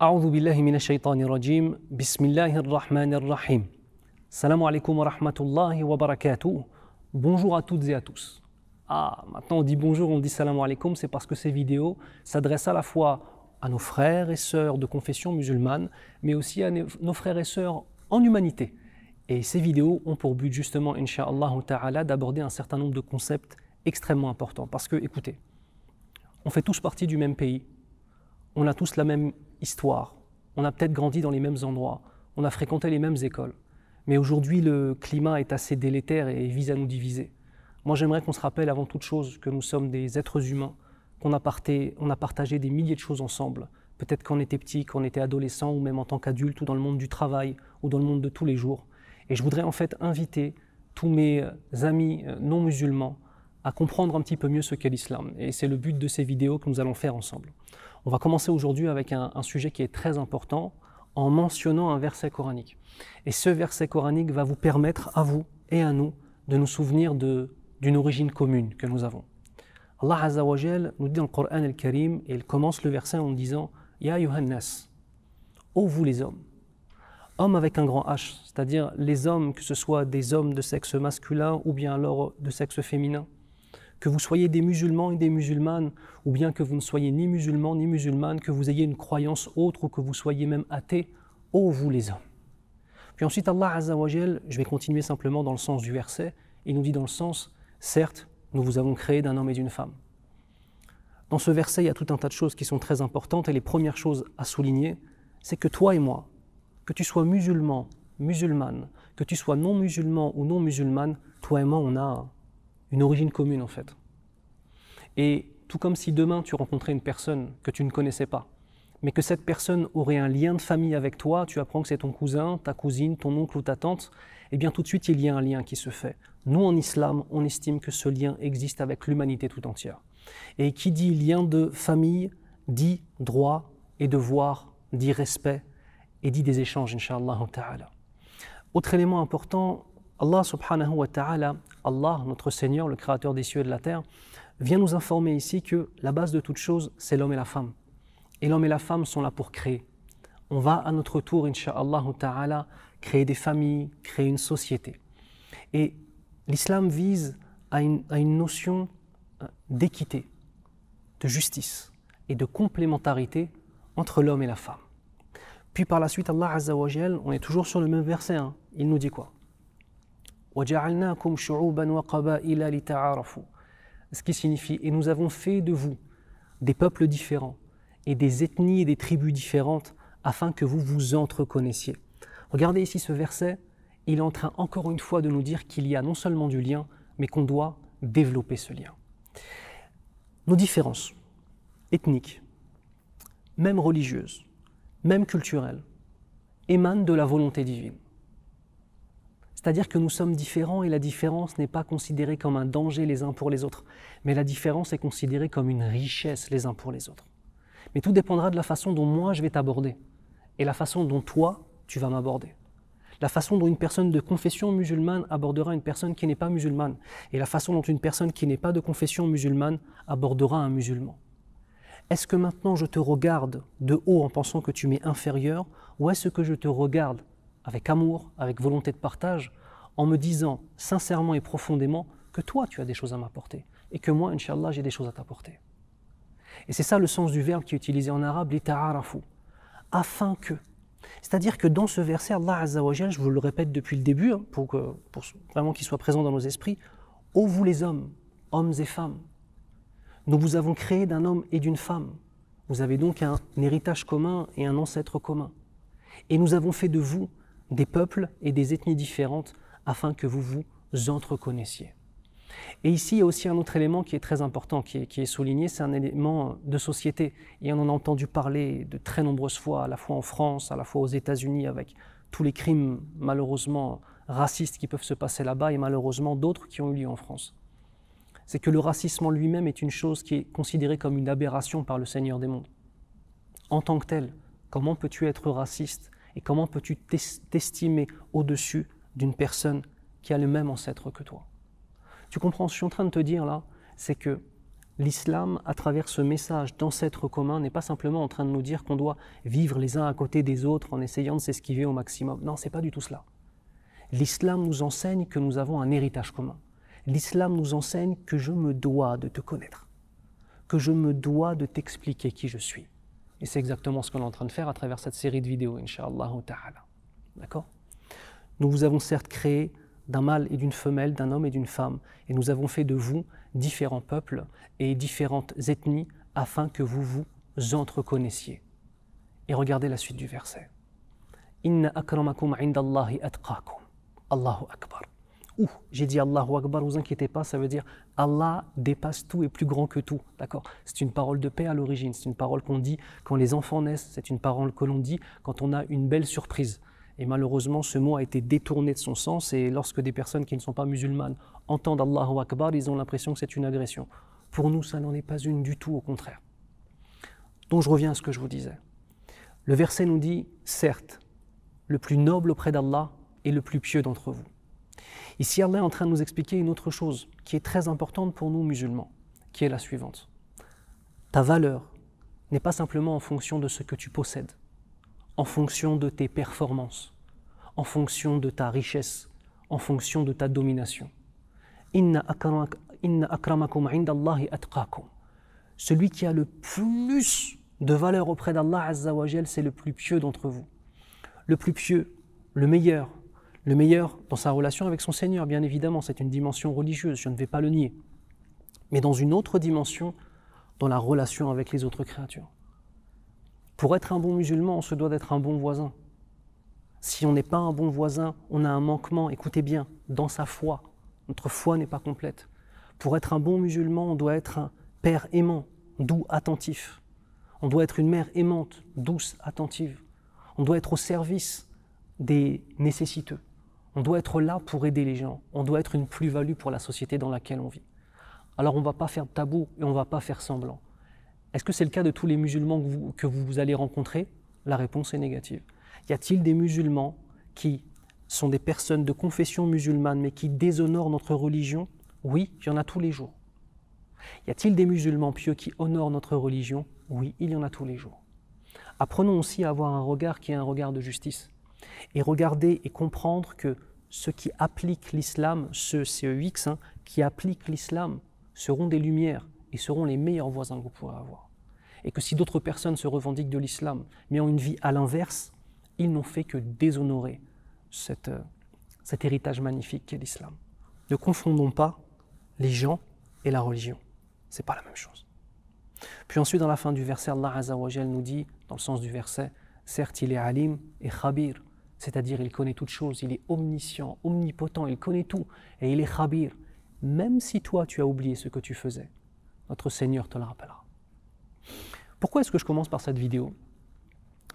أعوذ بالله من الشيطان الرجيم بسم الله الرحمن الرحيم Salam alaikum wa rahmatullahi wa barakatuh. Bonjour à toutes et à tous. Maintenant on dit bonjour, on dit salam alaikum, c'est parce que ces vidéos s'adressent à la fois à nos frères et sœurs de confession musulmane, mais aussi à nos frères et sœurs en humanité. Et ces vidéos ont pour but justement, incha'Allah ta'ala, d'aborder un certain nombre de concepts extrêmement importants. Parce que, écoutez, on fait tous partie du même pays, on a tous la même histoire, on a peut-être grandi dans les mêmes endroits, on a fréquenté les mêmes écoles. Mais aujourd'hui, le climat est assez délétère et vise à nous diviser. Moi, j'aimerais qu'on se rappelle avant toute chose que nous sommes des êtres humains, qu'on a partagé des milliers de choses ensemble. Peut-être quand on était petit, quand on était adolescent, ou même en tant qu'adulte, ou dans le monde du travail, ou dans le monde de tous les jours. Et je voudrais en fait inviter tous mes amis non musulmans à comprendre un petit peu mieux ce qu'est l'islam. Et c'est le but de ces vidéos que nous allons faire ensemble. On va commencer aujourd'hui avec un sujet qui est très important, en mentionnant un verset coranique. Et ce verset coranique va vous permettre à vous et à nous de nous souvenir d'une origine commune que nous avons. Allah Azza wa Jal nous dit dans le Coran al-Karim, et il commence le verset en disant « Ya Yohannas » ô vous les hommes. Hommes avec un grand H, c'est-à-dire les hommes, que ce soit des hommes de sexe masculin ou bien alors de sexe féminin, que vous soyez des musulmans et des musulmanes, ou bien que vous ne soyez ni musulmans ni musulmanes, que vous ayez une croyance autre ou que vous soyez même athée, ô vous les hommes. Puis ensuite Allah Azza wa Jal, je vais continuer simplement dans le sens du verset, il nous dit dans le sens, certes, nous vous avons créé d'un homme et d'une femme. Dans ce verset, il y a tout un tas de choses qui sont très importantes et les premières choses à souligner, c'est que toi et moi, que tu sois musulman, musulmane, que tu sois non musulman ou non musulmane, toi et moi, on a une origine commune en fait. Et tout comme si demain tu rencontrais une personne que tu ne connaissais pas, mais que cette personne aurait un lien de famille avec toi, tu apprends que c'est ton cousin, ta cousine, ton oncle ou ta tante, et bien tout de suite il y a un lien qui se fait. Nous en islam, on estime que ce lien existe avec l'humanité tout entière. Et qui dit lien de famille, dit droit et devoir, dit respect, et dit des échanges, incha'Allah ta'ala. Autre élément important, Allah subhanahu wa ta'ala, Allah, notre Seigneur, le créateur des cieux et de la terre, vient nous informer ici que la base de toute chose, c'est l'homme et la femme. Et l'homme et la femme sont là pour créer. On va à notre tour, incha'Allah ta'ala, créer des familles, créer une société. Et l'islam vise à une notion d'équité, de justice et de complémentarité entre l'homme et la femme. Puis par la suite, Allah Azza wa Jal, on est toujours sur le même verset, il nous dit quoi ? وَجَعَلْنَاكُمْ شُعُوبًا وَقَبَائِلَ لِتَعَارَفُوا. Ce qui signifie, et nous avons fait de vous des peuples différents et des ethnies et des tribus différentes afin que vous vous entreconnaissiez. Regardez ici ce verset, il est en train encore une fois de nous dire qu'il y a non seulement du lien, mais qu'on doit développer ce lien. Nos différences ethniques, même religieuses, même culturelles, émanent de la volonté divine. C'est-à-dire que nous sommes différents et la différence n'est pas considérée comme un danger les uns pour les autres, mais la différence est considérée comme une richesse les uns pour les autres. Mais tout dépendra de la façon dont moi je vais t'aborder et la façon dont toi tu vas m'aborder. La façon dont une personne de confession musulmane abordera une personne qui n'est pas musulmane et la façon dont une personne qui n'est pas de confession musulmane abordera un musulman. Est-ce que maintenant je te regarde de haut en pensant que tu m'es inférieur ou est-ce que je te regarde avec amour, avec volonté de partage, en me disant sincèrement et profondément que toi tu as des choses à m'apporter et que moi, Inch'Allah, j'ai des choses à t'apporter. Et c'est ça le sens du verbe qui est utilisé en arabe, lita'arafu, afin que. C'est-à-dire que dans ce verset, Allah Azza wa Jal, je vous le répète depuis le début, pour vraiment qu'il soit présent dans nos esprits, ô vous les hommes, hommes et femmes, nous vous avons créé d'un homme et d'une femme. Vous avez donc un héritage commun et un ancêtre commun. Et nous avons fait de vous des peuples et des ethnies différentes afin que vous vous entreconnaissiez. Et ici, il y a aussi un autre élément qui est très important, qui est souligné, c'est un élément de société. Et on en a entendu parler de très nombreuses fois, à la fois en France, à la fois aux États-Unis, avec tous les crimes malheureusement racistes qui peuvent se passer là-bas et malheureusement d'autres qui ont eu lieu en France. C'est que le racisme en lui-même est une chose qui est considérée comme une aberration par le Seigneur des mondes. En tant que tel, comment peux-tu être raciste et comment peux-tu t'estimer au-dessus d'une personne qui a le même ancêtre que toi ? Tu comprends, ce que je suis en train de te dire là, c'est que l'islam, à travers ce message d'ancêtres communs, n'est pas simplement en train de nous dire qu'on doit vivre les uns à côté des autres en essayant de s'esquiver au maximum. Non, c'est pas du tout cela. L'islam nous enseigne que nous avons un héritage commun. L'islam nous enseigne que je me dois de te connaître, que je me dois de t'expliquer qui je suis. Et c'est exactement ce qu'on est en train de faire à travers cette série de vidéos, Inch'Allah ta'ala. D'accord? Nous vous avons certes créé d'un mâle et d'une femelle, d'un homme et d'une femme, et nous avons fait de vous différents peuples et différentes ethnies afin que vous vous entreconnaissiez. Et regardez la suite du verset. Inna akramakum indallahi atqakum. Allahu Akbar. J'ai dit Allahu Akbar, vous inquiétez pas, ça veut dire Allah dépasse tout et plus grand que tout. D'accord? C'est une parole de paix à l'origine, c'est une parole qu'on dit quand les enfants naissent, c'est une parole que l'on dit quand on a une belle surprise. Et malheureusement, ce mot a été détourné de son sens et lorsque des personnes qui ne sont pas musulmanes entendent Allahu Akbar, ils ont l'impression que c'est une agression. Pour nous, ça n'en est pas une du tout, au contraire. Donc je reviens à ce que je vous disais. Le verset nous dit, certes, le plus noble auprès d'Allah est le plus pieux d'entre vous. Ici, Allah est en train de nous expliquer une autre chose qui est très importante pour nous musulmans, qui est la suivante. Ta valeur n'est pas simplement en fonction de ce que tu possèdes, en fonction de tes performances, en fonction de ta richesse, en fonction de ta domination. Inna akramakum indallahi atqakum. Celui qui a le plus de valeur auprès d'Allah Azza wa Jal, c'est le plus pieux d'entre vous. Le plus pieux, le meilleur dans sa relation avec son Seigneur, bien évidemment, c'est une dimension religieuse, je ne vais pas le nier. Mais dans une autre dimension, dans la relation avec les autres créatures. Pour être un bon musulman, on se doit d'être un bon voisin. Si on n'est pas un bon voisin, on a un manquement, écoutez bien, dans sa foi. Notre foi n'est pas complète. Pour être un bon musulman, on doit être un père aimant, doux, attentif. On doit être une mère aimante, douce, attentive. On doit être au service des nécessiteux. On doit être là pour aider les gens. On doit être une plus-value pour la société dans laquelle on vit. Alors on ne va pas faire de tabou et on ne va pas faire semblant. Est-ce que c'est le cas de tous les musulmans que vous allez rencontrer? La réponse est négative. Y a-t-il des musulmans qui sont des personnes de confession musulmane mais qui déshonorent notre religion? Oui, il y en a tous les jours. Y a-t-il des musulmans pieux qui honorent notre religion? Oui, il y en a tous les jours. Apprenons aussi à avoir un regard qui est un regard de justice. Et regarder et comprendre que ceux qui appliquent l'islam, ceux CEX, qui appliquent l'islam, seront des lumières et seront les meilleurs voisins que vous pourrez avoir. Et que si d'autres personnes se revendiquent de l'islam, mais ont une vie à l'inverse, ils n'ont fait que déshonorer cet héritage magnifique qu'est l'islam. Ne confondons pas les gens et la religion. Ce n'est pas la même chose. Puis ensuite, dans la fin du verset, Allah Azza wa Jal nous dit, dans le sens du verset, certes, il est alim et khabir, c'est-à-dire il connaît toutes choses, il est omniscient, omnipotent, il connaît tout, et il est khabir. Même si toi, tu as oublié ce que tu faisais, notre Seigneur te le rappellera. Pourquoi est-ce que je commence par cette vidéo?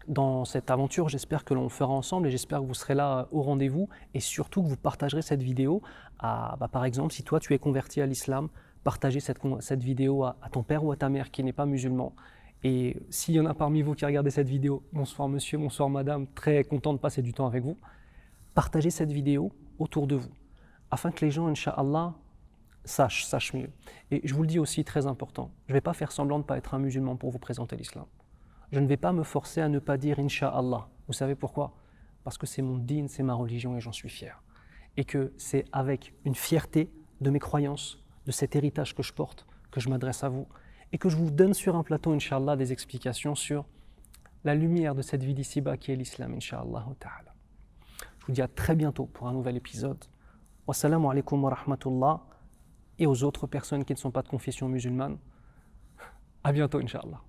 Dans cette aventure, j'espère que l'on fera ensemble et j'espère que vous serez là au rendez-vous et surtout que vous partagerez cette vidéo à, par exemple, si toi tu es converti à l'islam, partagez cette vidéo à ton père ou à ta mère qui n'est pas musulman. Et s'il y en a parmi vous qui regardez cette vidéo, bonsoir monsieur, bonsoir madame, très content de passer du temps avec vous, partagez cette vidéo autour de vous, afin que les gens, Inch'Allah, sachent mieux. Et je vous le dis aussi, très important, je ne vais pas faire semblant de ne pas être un musulman pour vous présenter l'islam. Je ne vais pas me forcer à ne pas dire Inch'Allah. Vous savez pourquoi? Parce que c'est mon dîn, c'est ma religion et j'en suis fier. Et que c'est avec une fierté de mes croyances, de cet héritage que je porte, que je m'adresse à vous et que je vous donne sur un plateau, Inch'Allah, des explications sur la lumière de cette vie d'ici-bas qui est l'islam, Inch'Allah ta'ala. Je vous dis à très bientôt pour un nouvel épisode. Wassalamu alaikum wa rahmatullah. Et aux autres personnes qui ne sont pas de confession musulmane, à bientôt, Inch'Allah.